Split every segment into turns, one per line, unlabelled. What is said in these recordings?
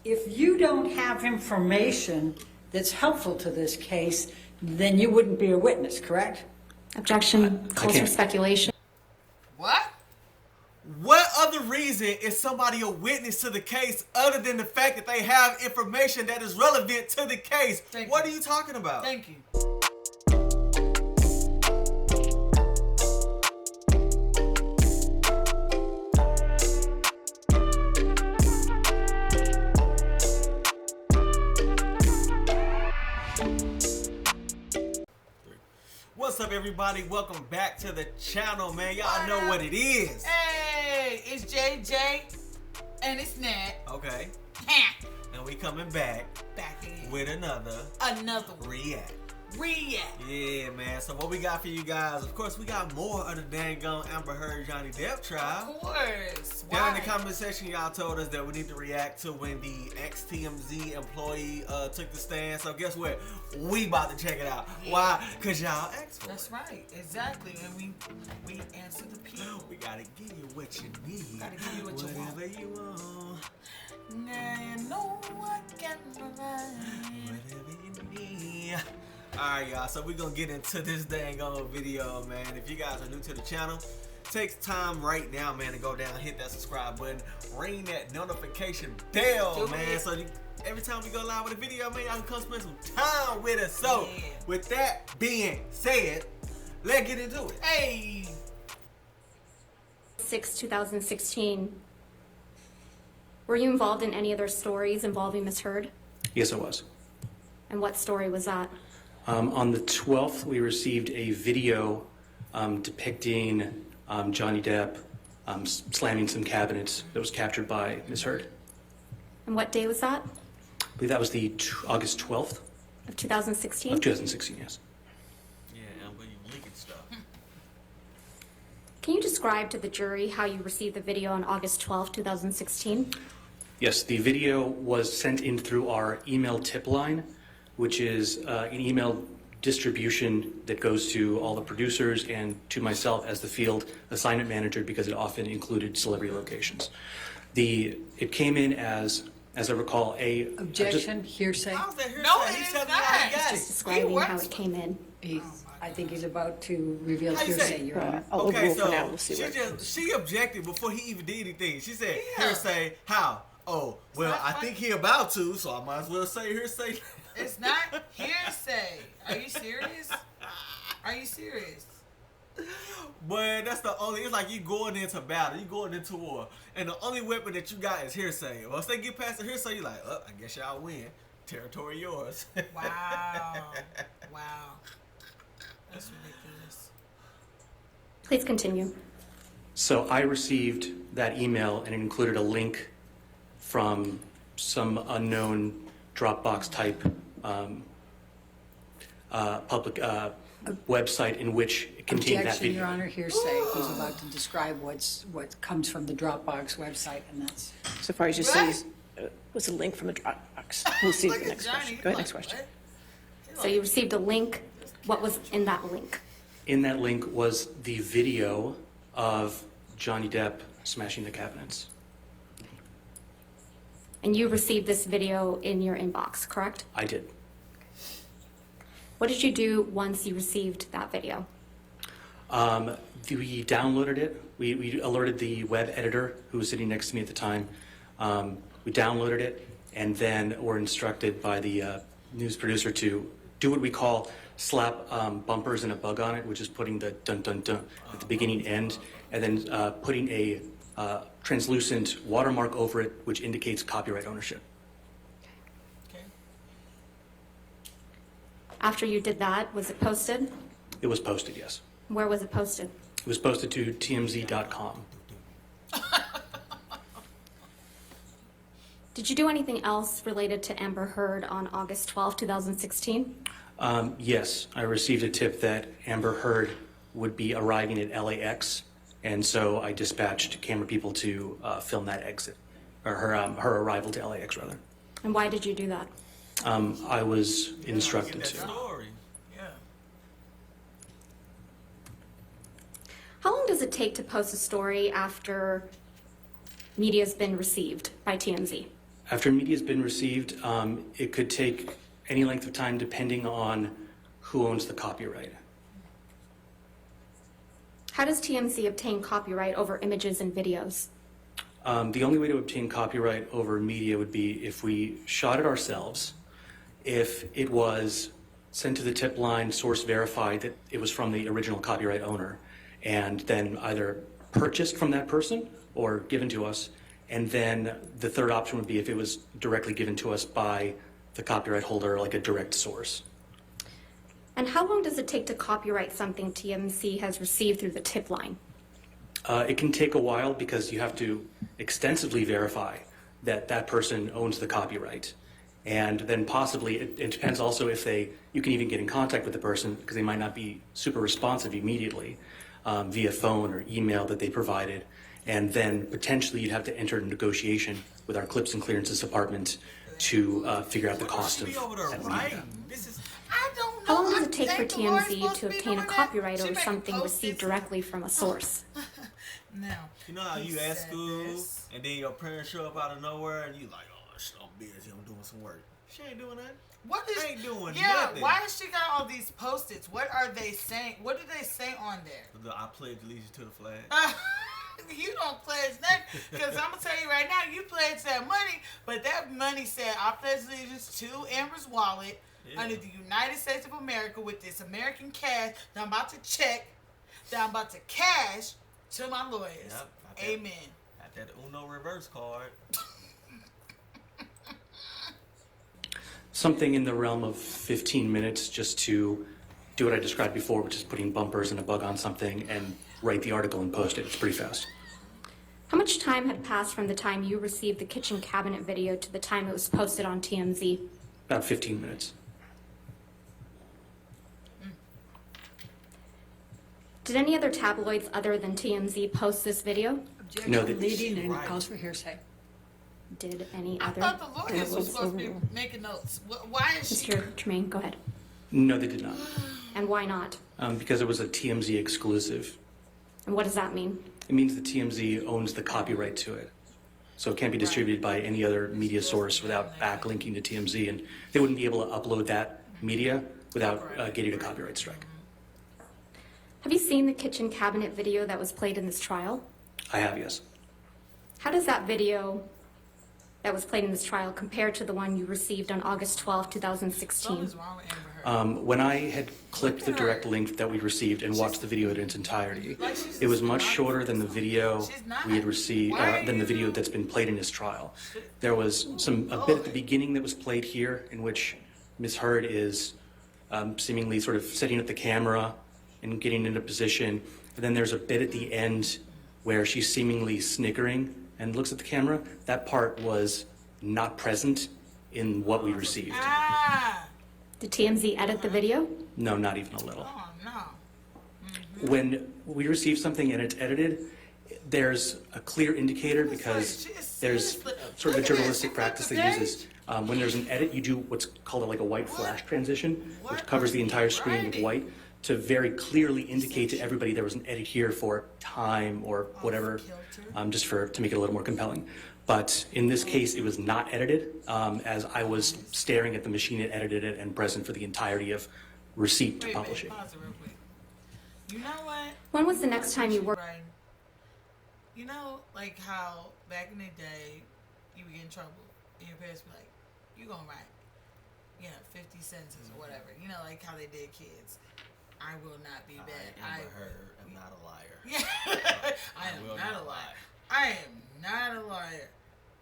if you don't have information that's helpful to this case, then you wouldn't be a witness, correct?
Objection calls for speculation.
What?
What other reason is somebody a witness to the case other than the fact that they have information that is relevant to the case? What are you talking about?
Thank you.
What's up, everybody? Welcome back to the channel, man. Y'all know what it is.
Hey, it's JJ and it's Nat.
Okay. And we coming back
in
with another react. Yeah, man. So what we got for you guys? Of course, we got more of the dang on Amber Heard Johnny Depp trial.
Of course.
Down in the comment section, y'all told us that we need to react to when the Ex-TMZ employee took the stand. So guess what? We about to check it out.
Yeah.
Why? Because y'all asked for
That's
it.
right. Exactly. And we answer the people.
We gotta give you what you need.
Gotta give you what you want.
Whatever you want.
Now you know I can provide.
Whatever you need. Alright, y'all, so we're gonna get into this dang on video, man. If you guys are new to the channel, take time right now, man, to go down, hit that subscribe button, ring that notification bell, man. So every time we go live with a video, man, y'all can come spend some time with us. So, with that being said, let's get into it.
Hey!
6, 2016. Were you involved in any other stories involving Ms. Heard?
Yes, I was.
And what story was that?
On the 12th, we received a video depicting Johnny Depp slamming some cabinets that was captured by Ms. Heard.
And what day was that?
I believe that was the August 12th
Of 2016?
of 2016, yes.
Yeah, Amber, you leaking stuff.
Can you describe to the jury how you received the video on August 12, 2016?
Yes, the video was sent in through our email tip line, which is an email distribution that goes to all the producers and to myself as the field assignment manager because it often included celebrity locations. It came in as I recall,
Objection, hearsay.
How's that hearsay?
No,
He
it is
telling me
not.
how he got
Just
it.
describing how it came in.
I think he's about to reveal
How you
hearsay,
say?
Your Honor.
Okay, so she objected before he even did anything. She said, hearsay, how? Oh, well, I think he about to, so I might as well say hearsay.
It's not hearsay. Are you serious? Are you serious?
But that's the only, it's like you going into battle, you going into war, and the only weapon that you got is hearsay. Once they get past the hearsay, you're like, oh, I guess y'all win. Territory yours.
Wow. Wow. That's ridiculous.
Please continue.
So I received that email and it included a link from some unknown Dropbox type public website in which it contained that
Objection,
video.
Your Honor, hearsay. He's about to describe what comes from the Dropbox website, and that's...
So far as you see, was a link from a Dropbox. We'll see the next question. Go ahead, next question.
So you received a link. What was in that link?
In that link was the video of Johnny Depp smashing the cabinets.
And you received this video in your inbox, correct?
I did.
What did you do once you received that video?
We downloaded it. We alerted the web editor who was sitting next to me at the time. We downloaded it and then were instructed by the news producer to do what we call slap bumpers and a bug on it, which is putting the dun dun dun at the beginning end, and then putting a translucent watermark over it, which indicates copyright ownership.
After you did that, was it posted?
It was posted, yes.
Where was it posted?
It was posted to tmz.com.
Did you do anything else related to Amber Heard on August 12, 2016?
Yes, I received a tip that Amber Heard would be arriving at LAX, and so I dispatched camera people to film that exit, or her arrival to LAX, rather.
And why did you do that?
I was instructed to.
Story. Yeah.
How long does it take to post a story after media's been received by TMZ?
After media's been received, it could take any length of time depending on who owns the copyright.
How does TMZ obtain copyright over images and videos?
The only way to obtain copyright over media would be if we shot it ourselves, if it was sent to the tip line, source verified that it was from the original copyright owner, and then either purchased from that person or given to us. And then the third option would be if it was directly given to us by the copyright holder, like a direct source.
And how long does it take to copyright something TMZ has received through the tip line?
It can take a while because you have to extensively verify that that person owns the copyright. And then possibly, it depends also if you can even get in contact with the person because they might not be super responsive immediately via phone or email that they provided. And then potentially you'd have to enter a negotiation with our clips and clearances department to figure out the cost of that media.
I don't know.
How long does
I
it take for
think Laura's
TMZ
supposed
to
be
obtain a
doing that.
copyright
She
over
make
something
post-its.
received directly from a source?
Now,
You know how
he
you at
said
school
this.
and then your parents show up out of nowhere and you like, oh, I'm busy, I'm doing some work. She ain't doing that.
What is?
I ain't doing
yeah,
nothing.
why has she got all these post-its? What are they saying? What do they say on there?
I pledge allegiance to the flag.
You don't pledge nothing, because I'm gonna tell you right now, you pledge that money, but that money said, I pledge allegiance to Amber's wallet under the United States of America with this American cash that I'm about to check, that I'm about to cash to my lawyers.
Yep,
Amen.
Got that Uno reverse card.
Something in the realm of 15 minutes just to do what I described before, which is putting bumpers and a bug on something and write the article and post it. It's pretty fast.
How much time had passed from the time you received the kitchen cabinet video to the time it was posted on TMZ?
About 15 minutes.
Did any other tabloids other than TMZ post this video?
No,
Objection leading and
right.
calls for hearsay.
Did any
I
other?
thought the lawyers were supposed to be making notes. Why is she?
Mr. Tremaine, go ahead.
No, they did not.
And why not?
Because it was a TMZ exclusive.
And what does that mean?
It means the TMZ owns the copyright to it. So it can't be distributed by any other media source without backlinking to TMZ, and they wouldn't be able to upload that media without getting a copyright strike.
Have you seen the kitchen cabinet video that was played in this trial?
I have, yes.
How does that video that was played in this trial compare to the one you received on August 12, 2016?
Something's wrong with Amber Heard.
When I had clicked the direct link that we received and watched the video in its entirety, it was much shorter than the video we had received, than the video that's been played in this trial. There was a bit at the beginning that was played here in which Ms. Heard is seemingly sort of setting up the camera and getting into position. And then there's a bit at the end where she's seemingly snickering and looks at the camera. That part was not present in what we received.
Ah!
Did TMZ edit the video?
No, not even a little.
Oh, no.
When we receive something and it's edited, there's a clear indicator because there's sort of a journalistic practice that uses. When there's an edit, you do what's called like a white flash transition, which covers the entire screen with white to very clearly indicate to everybody there was an edit here for time or whatever, just to make it a little more compelling. But in this case, it was not edited, as I was staring at the machine that edited it and present for the entirety of receipt to
Wait,
publishing.
pause it real quick. You know what?
When was the next time you worked?
Right. You know, like how back in the day, you would get in trouble, and your parents would be like, you gonna write, 50 sentences or whatever. You know, like how they did kids. I will not be bad.
Amber Heard, I'm not a liar.
Yeah. I am
will
not
not
a liar.
lie.
I am not a liar.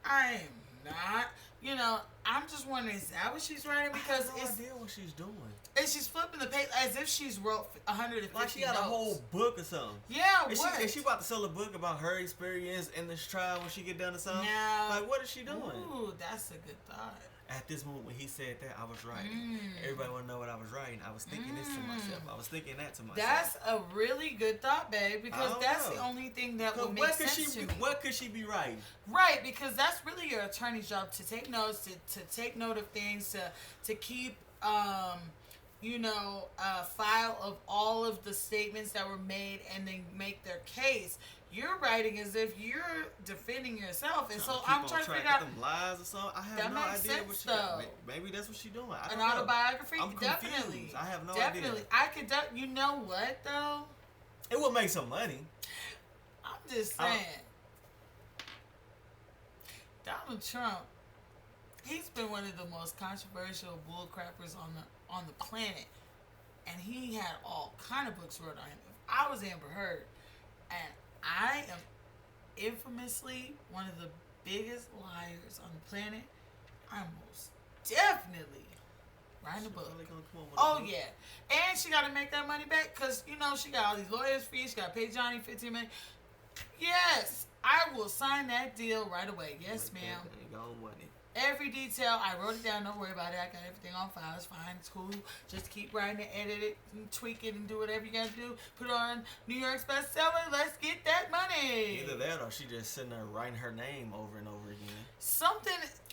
I am not. You know, I'm just wondering, is that what she's writing? Because
I have no
it's,
idea what she's doing.
and she's flipping the page as if she's wrote 150
Like she got a
notes.
whole book or something.
Yeah,
Is
what?
she about to sell a book about her experience in this trial when she get done or something?
Now,
Like, what is she doing?
Ooh, that's a good thought.
At this moment when he said that, I was writing. Everybody want to know what I was writing. I was thinking this to myself. I was thinking that to myself.
That's a really good thought, babe, because
don't
that's
know.
the only thing that
Cause
would make sense to me.
what could she be writing?
Right, because that's really your attorney's job, to take notes, to take note of things, to keep file of all of the statements that were made and then make their case. you're writing as if you're defending yourself, and so
Keep
I'm
on
trying to
track
figure out
of them lies or something. I have
That
no
makes
idea
sense,
what she
though.
Maybe that's what she's doing. I
an
don't know.
autobiography.
I'm
Definitely,
confused. I have no
definitely.
idea.
I could. You know what though?
It will make some money.
I'm just saying. Donald Trump, he's been one of the most controversial bullcrappers on the planet, and he had all kind of books wrote on him. If I was Amber Heard, and I am infamously one of the biggest liars on the planet, I'm most definitely writing a book.
Really gonna come up with
Oh
a book?
yeah, and she got to make that money back because she got all these lawyers' fees. She got to pay Johnny $15 million. Yes, I will sign that deal right away. Yes, ma'am.
Ain't got money.
Every detail, I wrote it down. Don't worry about it. I got everything on file. It's fine. It's cool. Just keep writing it, edit it, and tweak it, and do whatever you got to do. Put it on New York's bestseller. Let's get that money.
Either that or she just sitting there writing her name over and over again.
Something.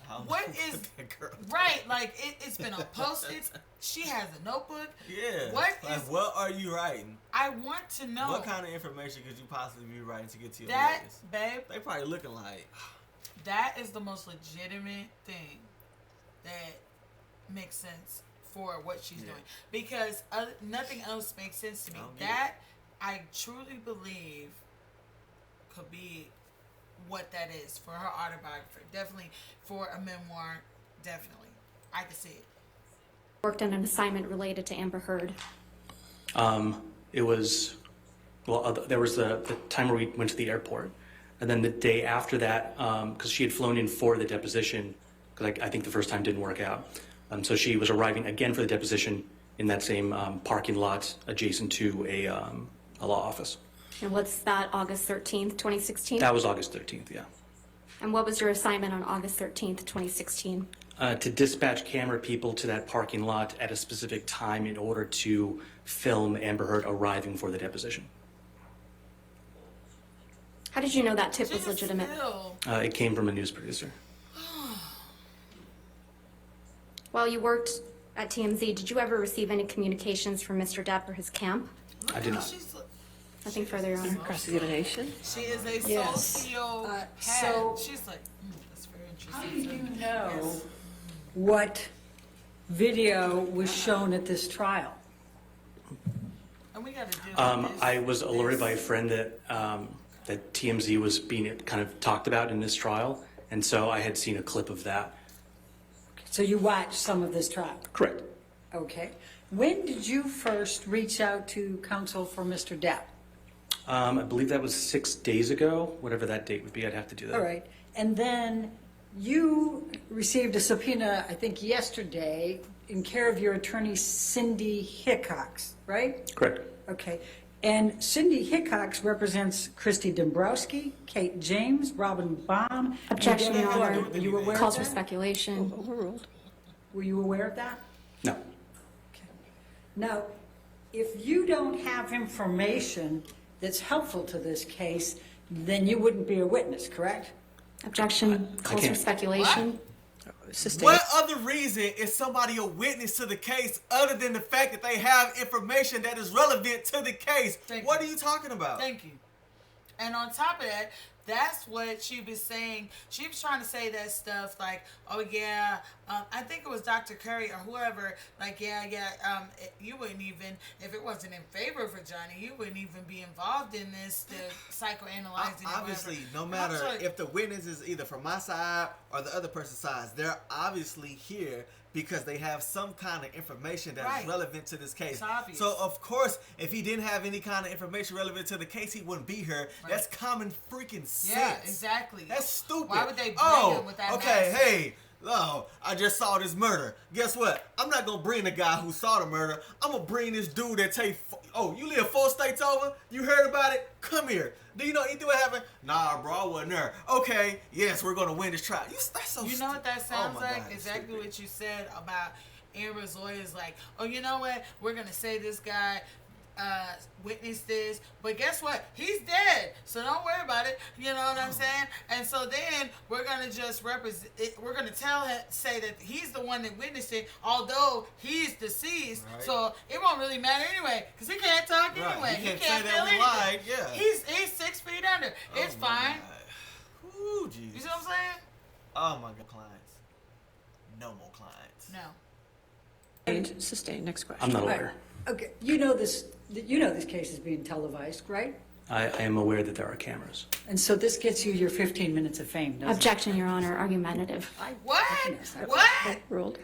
I don't
What
know
is
that girl
right? Like it's been on Post-its. She has a notebook.
Yeah.
What
like,
is?
what are you writing?
I want to know.
What kind of information could you possibly be writing to get to your
that,
lawyers?
babe.
They probably looking like.
That is the most legitimate thing that makes sense for what she's doing, because nothing else makes sense to me. That I truly believe could be what that is for her autobiography. Definitely for a memoir. Definitely, I can see it.
Worked on an assignment related to Amber Heard.
It was, there was the time where we went to the airport. And then the day after that, because she had flown in for the deposition, because I think the first time didn't work out. So she was arriving again for the deposition in that same parking lot adjacent to a law office.
And what's that, August 13th, 2016?
That was August 13th, yeah.
And what was your assignment on August 13th, 2016?
To dispatch camera people to that parking lot at a specific time in order to film Amber Heard arriving for the deposition.
How did you know that tip was
Just
legitimate?
still,
It came from a news producer.
While you worked at TMZ, did you ever receive any communications from Mr. Depp or his camp?
I did not.
Nothing further, Your Honor.
Cross-examination?
She is a
Yes.
sociopath.
So-
she's like, that's very
How
interesting.
do you know what video was shown at this trial?
And we got to do this.
I was alerted by a friend that that TMZ was being kind of talked about in this trial, and so I had seen a clip of that.
So you watched some of this trial?
Correct.
Okay. When did you first reach out to counsel for Mr. Depp?
I believe that was 6 days ago, whatever that date would be. I'd have to do that.
All right. And then you received a subpoena, I think yesterday, in care of your attorney, Cindy Hickox, right?
Correct.
Okay. And Cindy Hickox represents Christy Dombrowski, Kate James, Robin Baum.
Objection,
and
Your
Debbie
Honor.
Gordon. Were you aware
Calls
of
for
that?
speculation.
Overruled.
Were you aware of that?
No.
Okay. Now, if you don't have information that's helpful to this case, then you wouldn't be a witness, correct?
Objection. Calls for
can't.
speculation.
Sustained.
What other reason is somebody a witness to the case other than the fact that they have information that is relevant to the case?
Thank
What
you.
are you talking about?
Thank you. And on top of that, that's what she was saying. She was trying to say that stuff like, oh yeah, I think it was Dr. Curry or whoever, like, you wouldn't even, if it wasn't in favor for Johnny, you wouldn't even be involved in this, the psychoanalyzing. or
Obviously,
whatever.
no
And
matter
I'm like,
if the witness is either from my side or the other person's side, they're obviously here because they have some kind of information that
Right.
is relevant to this case.
It's obvious.
So, of course, if he didn't have any kind of information relevant to the case, he wouldn't be here.
Right.
That's common freaking sense.
Yeah, exactly.
That's stupid.
Why would they bring
oh,
him with that
okay,
mask?
hey. Oh, I just saw this murder. Guess what? I'm not gonna bring the guy who saw the murder. I'm gonna bring this dude that oh, you live 4 states over? You heard about it? Come here. Do you know anything what happened? Nah, bro, I wasn't there. Okay, yes, we're gonna win this trial. That's so
You know what that
stupid.
sounds
Oh my
like?
God, it's
Exactly
stupid.
what you said about Amber's lawyers. Like, oh, you know what? We're gonna say this guy witness this, but guess what? He's dead, so don't worry about it. You know what I'm saying? And so then we're gonna just represent. We're gonna say that he's the one that witnessed it, although he's deceased.
Right.
So it won't really matter anyway, because he can't talk
Right.
anyway.
He can't
can't
say
feel
that we
anything.
lied, yeah.
He's 6 feet under. It's
Oh my
fine.
God. Ooh, Jesus.
You see what I'm saying?
Oh my God, clients. No more clients.
No.
Sustain. Next question.
I'm not
Right.
aware.
Okay, you know this case is being televised, right?
I am aware that there are cameras.
And so this gets you your 15 minutes of fame, doesn't
Objection, Your Honor, argumentative.
it?
What?
Goodness, I-
What?
Ruled.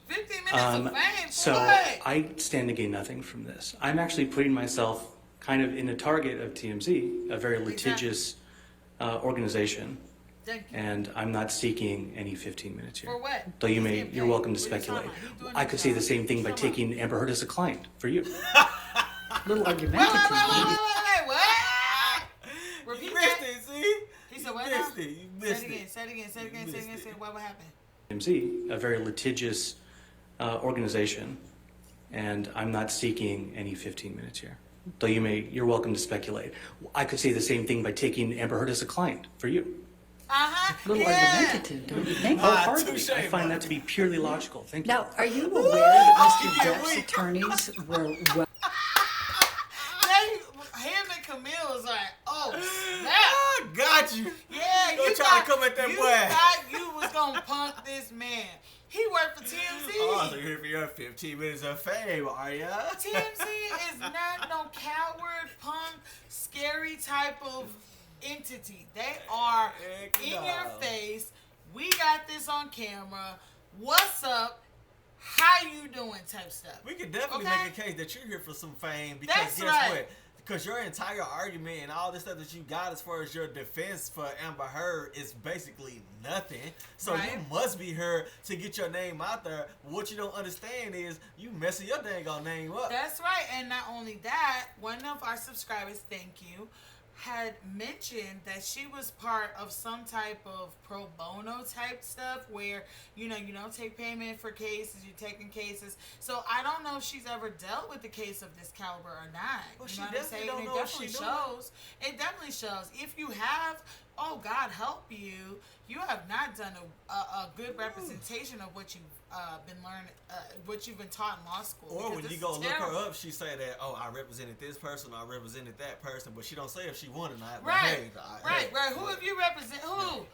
15 minutes of fame for
So
what?
I stand to gain nothing from this. I'm actually putting myself kind of in the target of TMZ, a very litigious organization,
Thank you.
and I'm not seeking any 15 minutes here.
For what?
Though
He's getting
you're
paid.
welcome to
What are you talking
speculate.
about? He's doing
I
his
could say the
job.
same thing by
What are you talking
taking Amber Heard as a client for you.
Little
Wait,
argumentative.
what? Repeat
You
that.
missed it, see?
He said
You
what now?
missed it. You missed
Say it again. Say it again. Say it again. Say it again.
missed
Say
it.
it. What happened?
TMZ, a very litigious organization, and I'm not seeking any 15 minutes here. Though you're welcome to speculate. I could say the same thing by taking Amber Heard as a client for you.
Little argumentative, don't you think?
Wholeheartedly.
touche,
I find that to be purely logical. Thank you.
Now, are you aware that Mr.
Yeah,
Depp's
we-
attorneys were well?
Him and Camille was like, oh snap.
I got you.
Yeah,
Don't
you
try to
thought,
come at that
you
boy.
thought you was gonna punk this man. He worked for TMZ.
Oh, so you're here for your 15 minutes of fame, are ya?
TMZ is not no coward, punk, scary type of entity. They are
Heck
in
no.
your face. We got this on camera. What's up? How you doing? Type stuff.
We could definitely
Okay.
make a case that you're here for some fame because
That's
guess
right.
what? Because your entire argument and all this stuff that you got as far as your defense for Amber Heard is basically nothing. So
Right.
you must be here to get your name out there. What you don't understand is you messing your dang on name up.
That's right. And not only that, one of our subscribers, thank you, had mentioned that she was part of some type of pro bono type stuff where, you don't take payment for cases, you're taking cases. So I don't know if she's ever dealt with a case of this caliber or not.
Well,
you
she
know what I'm
definitely
saying?
don't
It
know if
definitely
she do.
shows. It definitely shows. If you have, oh God help you, you have not done a good representation of what you've been learning, what you've been taught in law school.
Or
because
when
this
you go
is
look
terrible.
her up, she say that, oh, I represented this person, I represented that person, but she don't say if she won or not. But
Right,
hey,
right. Who have you represent? Who?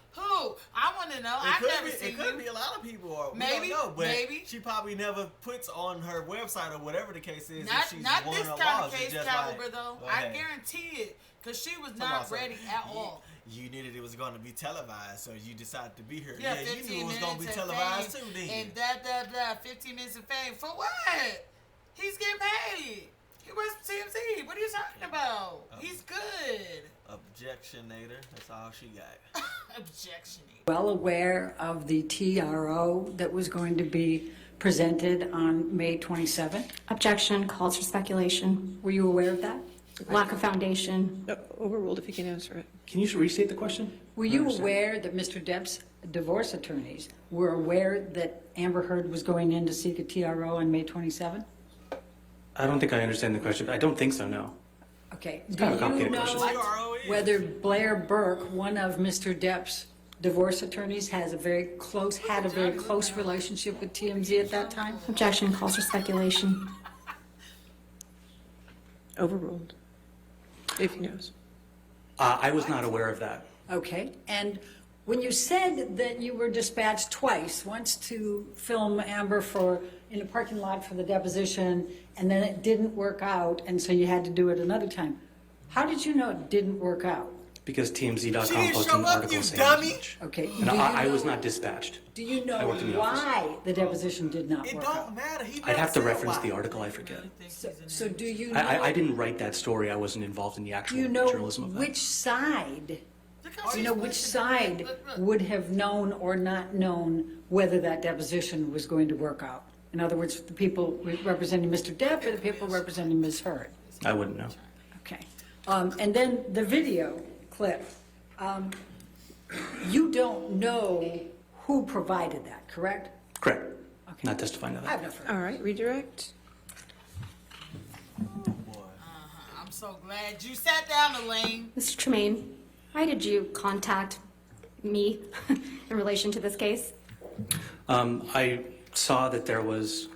I want to know. I've never seen
It could
you.
be a lot of people, or
Maybe,
we don't know, but
maybe.
she probably never puts on her website or whatever the case is.
Not
if she's
not
won
this
or
kind of
lost. It's
case
just
caliber
like,
though.
well,
I
hey,
guarantee it, because she was
come
not
on, so
ready at
you-
all.
You knew that it was going to be televised, so you decided to be here.
Yeah,
you
15
knew it was
minutes
going to be
of
televised
fame
too, then.
and blah. 15 minutes of fame for what? He's getting paid. He works for TMZ. What are you talking about? He's good.
Objectionator. That's all she got.
Objectioning.
Well aware of the TRO that was going to be presented on May 27th?
Objection calls for speculation.
Were you aware of that?
Lack of foundation.
Overruled if you can answer it.
Can you restate the question?
Were you aware that Mr. Depp's divorce attorneys were aware that Amber Heard was going in to seek a TRO on May 27th?
I don't think I understand the question. I don't think so, no.
Okay.
kind of a
Do you
complicated
know
question.
TRO is.
whether Blair Burke, one of Mr. Depp's divorce attorneys, had a very close relationship with TMZ at that time?
Objection calls for speculation.
Overruled. If he knows.
I was not aware of that.
Okay, and when you said that you were dispatched twice, once to film Amber in a parking lot for the deposition, and then it didn't work out, and so you had to do it another time, how did you know it didn't work out?
Because
She
TMZ.com
didn't
posted
show
an
up,
article
you
saying as
dummy.
much.
Okay,
And
do you
I was
know-
not dispatched.
Do you know
I worked in the office.
why the deposition did not
It
work
don't
out?
matter. He
I'd have to
never said
reference
why.
the article, I forget.
So do you know?
I didn't write that story. I wasn't involved in the
Do
actual
you know
journalism of that.
which side?
Look how
Do you
she's
know which
pushing.
side
Look.
would have known or not known whether that deposition was going to work out? In other words, the people representing Mr. Depp or the people representing Ms. Heard?
I wouldn't know.
Okay. And then the video clip. You don't know who provided that, correct?
Correct.
Okay.
Not testifying to
I have
that.
no further.
All right, redirect.
Boy.
so glad you sat down, Elaine.
Mr. Tremaine, why did you contact me in relation to this case?
I saw that there was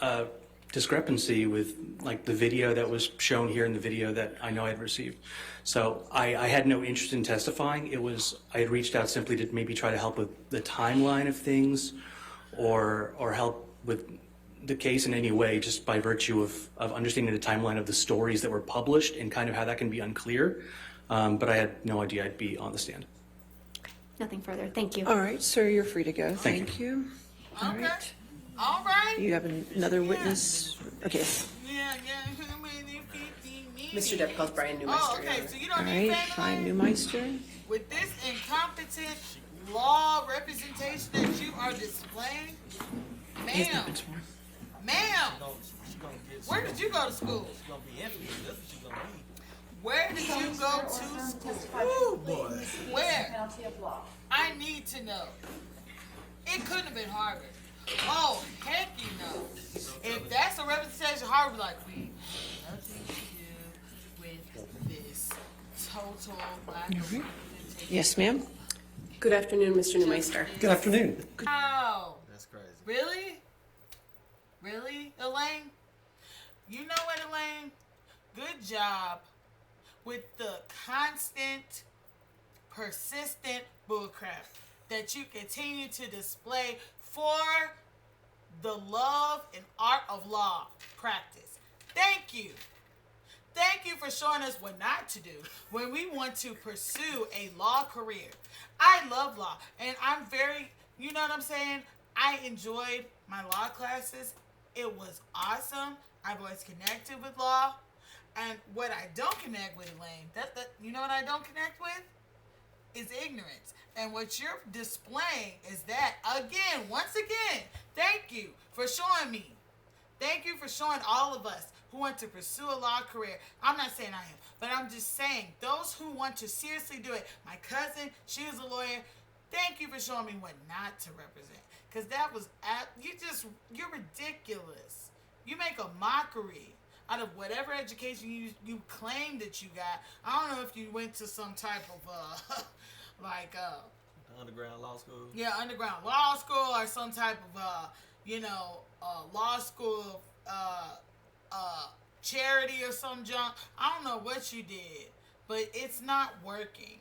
a discrepancy with like the video that was shown here and the video that I know I had received. So I had no interest in testifying. I had reached out simply to maybe try to help with the timeline of things or help with the case in any way, just by virtue of understanding the timeline of the stories that were published and kind of how that can be unclear. But I had no idea I'd be on the stand.
Nothing further. Thank you.
All right, sir, you're free to go.
Thank
Thank you. All
Okay.
right.
All right.
You have another witness? Okay.
Yeah.
Mr. Depp calls Brian Newmeister.
Oh, okay. So you
All
don't need
right,
family
fine,
lawyer?
Newmeister.
With this incompetent law representation that you are displaying,
He has
ma'am,
nothing for him.
ma'am,
She gonna get.
where did you go to school?
She gonna be infamous. That's what she gonna be.
Where did you go to school?
Ooh, boy.
Where? I need to know. It couldn't have been Harvard. Oh, heck you know. If that's a representation, Harvard like, we have nothing to do with this total lack of representation.
Yes, ma'am?
Good afternoon, Mr. Newmeister.
Good afternoon.
Wow.
That's crazy.
Really? Really, Elaine? You know what, Elaine? Good job with the constant, persistent bullcrap that you continue to display for the love and art of law practice. Thank you. Thank you for showing us what not to do when we want to pursue a law career. I love law, and I'm very, you know what I'm saying? I enjoyed my law classes. It was awesome. I've always connected with law. And what I don't connect with, Elaine, you know what I don't connect with? Is ignorance. And what you're displaying is that, again, once again, thank you for showing me. Thank you for showing all of us who want to pursue a law career. I'm not saying I am, but I'm just saying those who want to seriously do it. My cousin, she was a lawyer. Thank you for showing me what not to represent. Because that was, you're ridiculous. You make a mockery out of whatever education you claim that you got. I don't know if you went to some type of,
Underground law school.
yeah, underground law school or some type of, law school, charity or some junk. I don't know what you did, but it's not working.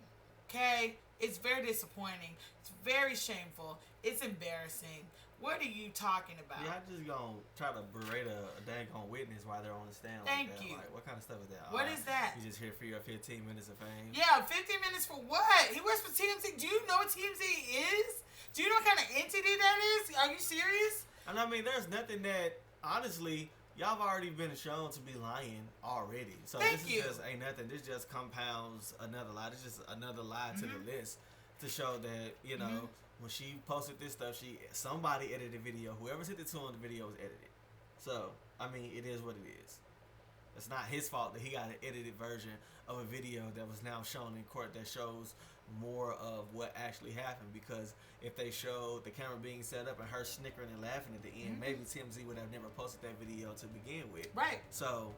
Okay? It's very disappointing. It's very shameful. It's embarrassing. What are you talking about?
Yeah, I just gonna try to berate a dang on witness while they're on the stand.
Thank
like that.
you.
Like, what kind of stuff is that?
What is that?
You just here for your 15 minutes of fame?
Yeah, 15 minutes for what? He works for TMZ. Do you know what TMZ is? Do you know what kind of entity that is? Are you serious?
And I mean, there's nothing that, honestly, y'all have already been shown to be lying already. So
Thank
this
you.
is just ain't nothing. This just compounds another lie. This is just another lie to the list to show that, you know, when she posted this stuff, somebody edited the video. Whoever sent it to him, the video was edited. So, I mean, it is what it is. It's not his fault that he got an edited version of a video that was now shown in court that shows more of what actually happened, because if they showed the camera being set up and her snickering and laughing at the end, maybe TMZ would have never posted that video to begin with.
Right.
So,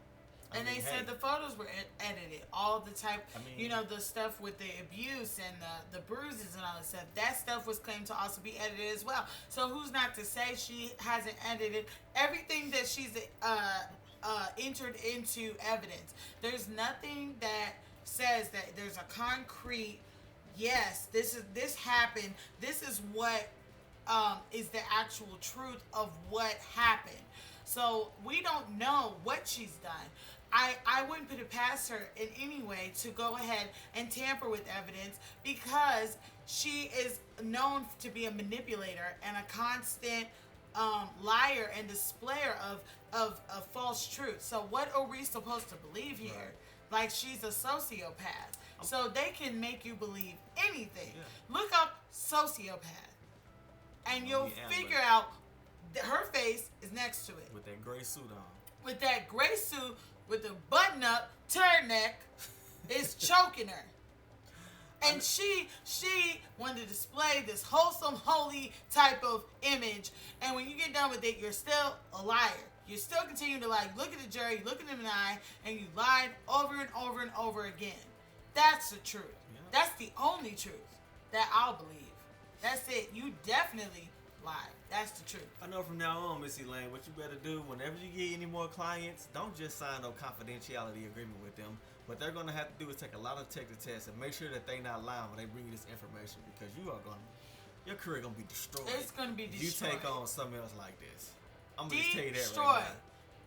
And they said the photos were edited. All the type,
I mean-
you know, the stuff with the abuse and the bruises and all that stuff. That stuff was claimed to also be edited as well. So who's not to say she hasn't edited everything that she's entered into evidence? There's nothing that says that there's a concrete, yes, this happened. This is what is the actual truth of what happened. So we don't know what she's done. I wouldn't put it past her in any way to go ahead and tamper with evidence, because she is known to be a manipulator and a constant liar and displayer of false truth. So what are we supposed to believe here?
Right.
Like, she's a sociopath. So they can make you believe anything.
Yeah.
Look up sociopath and you'll
Yeah,
figure
but-
out that her face is next to it.
with that gray suit on.
With that gray suit with the button up turtleneck is choking her. And she wanted to display this wholesome, holy type of image. And when you get done with it, you're still a liar. You still continue to like look at the jury, look at them in the eye, and you lied over and over and over again. That's the truth.
Yeah.
That's the only truth that I'll believe. That's it. You definitely lied. That's the truth.
I know from now on, Missy Lane, what you better do whenever you get any more clients, don't just sign no confidentiality agreement with them. What they're gonna have to do is take a lot of detective tests and make sure that they not lying when they bring you this information, because your career gonna be destroyed.
It's gonna be
if
destroyed.
you take on something else like this. I'm gonna just tell you that
Destroyed.
right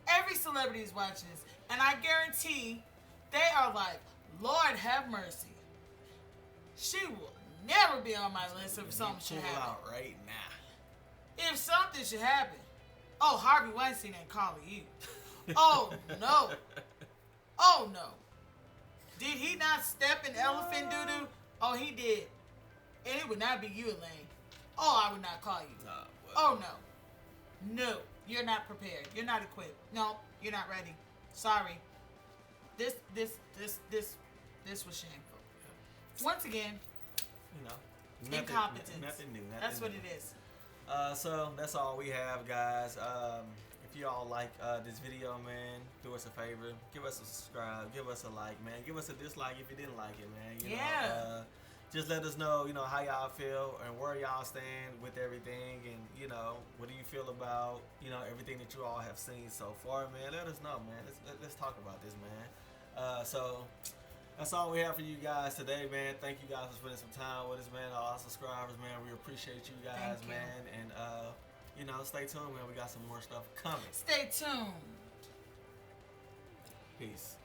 now.
Every celebrity is watching this, and I guarantee they are like, Lord have mercy. She will never be on my list if something should
Pull
happen.
out right now.
If something should happen, oh, Harvey Weinstein ain't calling you. Oh no. Oh no. Did he not step in elephant doo-doo? Oh, he did. And it would not be you, Elaine. Oh, I would not call you.
Nah, well,
Oh no. No. You're not prepared. You're not equipped. No, you're not ready. Sorry. This was shameful. Once again,
you know,
incompetence.
Nothing new.
That's what it is.
So that's all we have, guys. If y'all like this video, man, do us a favor, give us a subscribe, give us a like, man, give us a dislike if you didn't like it, man. You know, just let us know, how y'all feel and where y'all stand with everything, and what do you feel about everything that you all have seen so far, man. Let us know, man. Let's talk about this, man. So that's all we have for you guys today, man. Thank you guys for spending some time with us, man. All our subscribers, man. We appreciate you guys,
Thank you.
man. And stay tuned, man. We got some more stuff coming.
Stay tuned.
Peace.